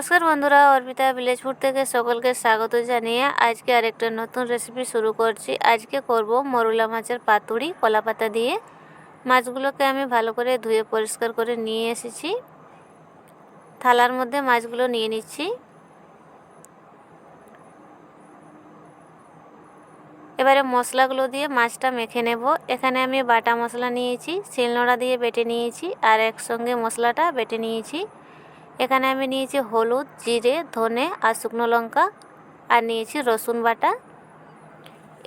নমস্কার বন্ধুরা, Arpita village food থেকে সকলকে স্বাগত জানিয়ে আজকে আরেকটা নতুন রেসিপি শুরু করছি। আজকে করব মরুলা মাছের পাতুরি কলা পাতা দিয়ে। মাছগুলোকে আমি ভালো করে ধুয়ে পরিষ্কার করে নিয়ে এসেছি। থালার মধ্যে মাছগুলো নিয়ে নিচ্ছি। এবারে মশলাগুলো দিয়ে মাছটা মেখে নেব। এখানে আমি বাটা মশলা নিয়েছি, শিলনোড়া দিয়ে বেটে নিয়েছি, আর একসঙ্গে মশলাটা বেটে নিয়েছি। এখানে আমি নিয়েছি হলুদ, জিরে, ধনে আর শুকনো লঙ্কা, আর নিয়েছি রসুন বাটা।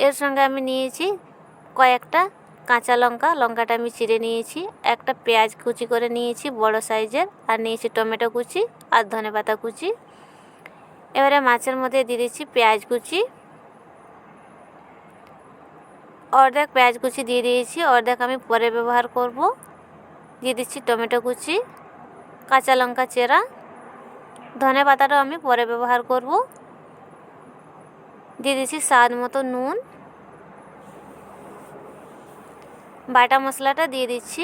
এর সঙ্গে আমি নিয়েছি কয়েকটা কাঁচা লঙ্কা, লঙ্কাটা আমি চিড়ে নিয়েছি। একটা পেঁয়াজ কুচি করে নিয়েছি বড় সাইজের, আর নিয়েছি টমেটো কুচি আর ধনেপাতা কুচি। এবারে মাছের মধ্যে দিয়ে দিচ্ছি পেঁয়াজ কুচি। অর্ধেক পেঁয়াজ কুচি দিয়ে দিয়েছি, অর্ধেক আমি পরে ব্যবহার করব। দিয়ে দিচ্ছি টমেটো কুচি, কাঁচা লঙ্কা চেরা, ধনে পাতাটাও আমি পরে ব্যবহার করব। দিয়ে দিচ্ছি স্বাদ মতো নুন। বাটা মশলাটা দিয়ে দিচ্ছি।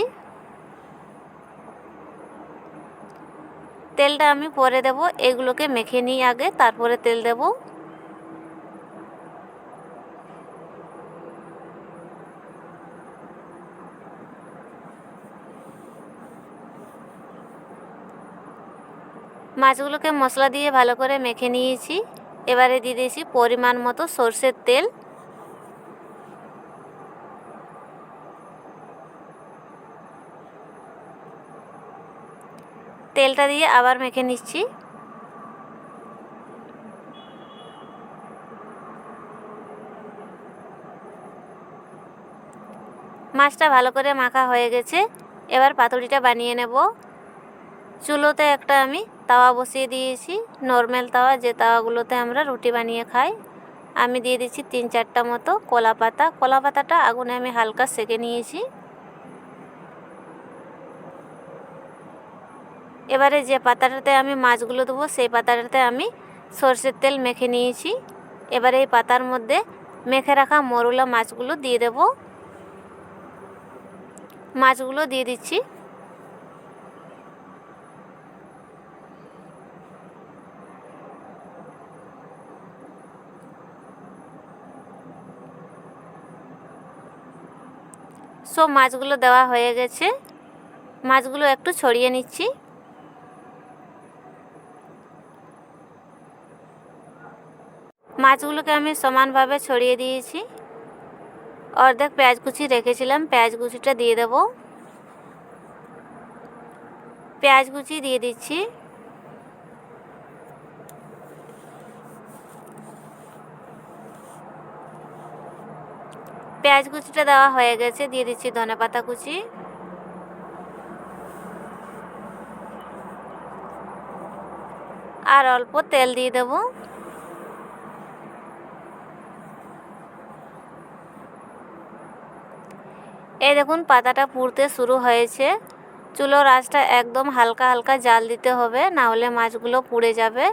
তেলটা আমি পরে দেব, এগুলোকে মেখে নিই আগে, তারপরে তেল দেব। মাছগুলোকে মশলা দিয়ে ভালো করে মেখে নিয়েছি। এবারে দিয়ে দিয়েছি পরিমাণ মতো সরষের তেল। তেলটা দিয়ে আবার মেখে নিচ্ছি। মাছটা ভালো করে মাখা হয়ে গেছে। এবার পাতুরিটা বানিয়ে নেব। চুলোতে একটা আমি তাওয়া বসিয়ে দিয়েছি, নর্মাল তাওয়া, যে তাওয়াগুলোতে আমরা রুটি বানিয়ে খাই। আমি দিয়ে দিচ্ছি 3-4টা মতো কলা পাতা। কলা পাতাটা আগুনে আমি হালকা সেঁকে নিয়েছি। এবারে যে পাতাটাতে আমি মাছগুলো দেবো, সেই পাতাটাতে আমি সরষের তেল মেখে নিয়েছি। এবারে এই পাতার মধ্যে মেখে রাখা মরুলা মাছগুলো দিয়ে দেব। মাছগুলো দিয়ে দিচ্ছি। সব মাছগুলো দেওয়া হয়ে গেছে। মাছগুলো একটু ছড়িয়ে নিচ্ছি। মাছগুলোকে আমি সমানভাবে ছড়িয়ে দিয়েছি। অর্ধেক পেঁয়াজ কুচি রেখেছিলাম, পেঁয়াজ কুচিটা দিয়ে দেব। পেঁয়াজ কুচি দিয়ে দিচ্ছি। পেঁয়াজ কুচিটা দেওয়া হয়ে গেছে। দিয়ে দিচ্ছি ধনেপাতা কুচি, আর অল্প তেল দিয়ে দেব। এই দেখুন পাতাটা পুড়তে শুরু হয়েছে। চুলোর আঁচটা একদম হালকা হালকা জাল দিতে হবে, না হলে মাছগুলো পুড়ে যাবে।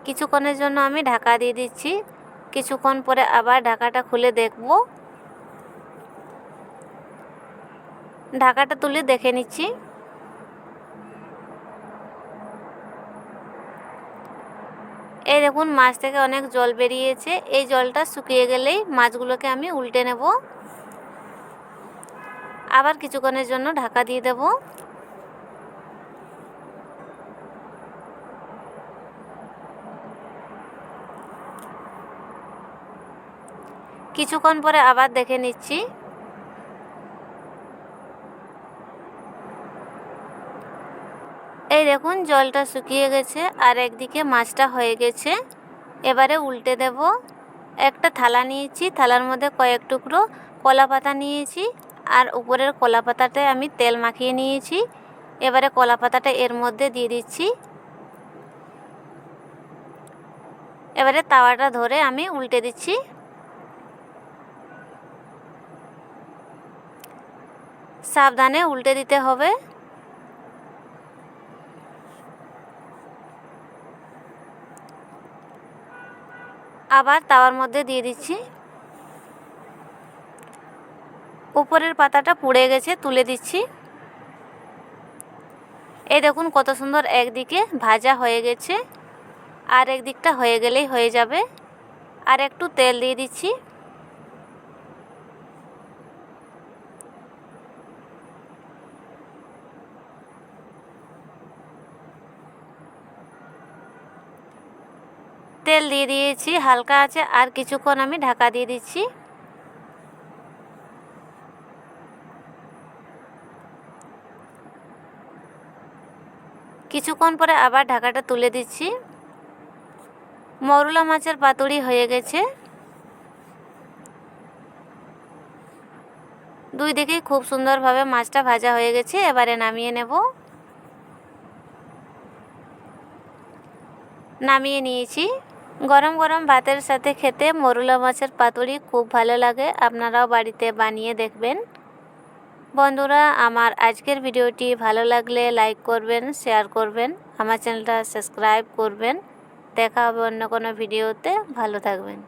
কিছুক্ষণের জন্য আমি ঢাকা দিয়ে দিচ্ছি। কিছুক্ষণ পরে আবার ঢাকাটা খুলে দেখব। ঢাকাটা তুলে দেখে নিচ্ছি। এই দেখুন মাছ থেকে অনেক জল বেরিয়েছে। এই জলটা শুকিয়ে গেলেই মাছগুলোকে আমি উল্টে নেব। আবার কিছুক্ষণের জন্য ঢাকা দিয়ে দেব। কিছুক্ষণ পরে আবার দেখে নিচ্ছি। এই দেখুন জলটা শুকিয়ে গেছে, আর একদিকে মাছটা হয়ে গেছে। এবারে উল্টে দেব। একটা থালা নিয়েছি, থালার মধ্যে কয়েক টুকরো কলা পাতা নিয়েছি, আর উপরের কলা পাতাতে আমি তেল মাখিয়ে নিয়েছি। এবারে কলা পাতাটা এর মধ্যে দিয়ে দিচ্ছি। এবারে তাওয়াটা ধরে আমি উল্টে দিচ্ছি। সাবধানে উল্টে দিতে হবে। আবার তাওয়ার মধ্যে দিয়ে দিচ্ছি। উপরের পাতাটা পুড়ে গেছে, তুলে দিচ্ছি। এই দেখুন কত সুন্দর একদিকে ভাজা হয়ে গেছে, আর একদিকটা হয়ে গেলেই হয়ে যাবে। আর একটু তেল দিয়ে দিচ্ছি। তেল দিয়ে দিয়েছি হালকা আছে, আর কিছুক্ষণ আমি ঢাকা দিয়ে দিচ্ছি। কিছুক্ষণ পরে আবার ঢাকাটা তুলে দিচ্ছি। মৌরলা মাছের পাতুরি হয়ে গেছে। দুই দিকেই খুব সুন্দরভাবে মাছটা ভাজা হয়ে গেছে। এবারে নামিয়ে নেব। নামিয়ে নিয়েছি। গরম গরম ভাতের সাথে খেতে মৌরলা মাছের পাতুরি খুব ভালো লাগে। আপনারাও বাড়িতে বানিয়ে দেখবেন। বন্ধুরা, আমার আজকের ভিডিওটি ভালো লাগলে লাইক করবেন, শেয়ার করবেন, আমার চ্যানেলটা সাবস্ক্রাইব করবেন। দেখা হবে অন্য কোনো ভিডিওতে। ভালো থাকবেন।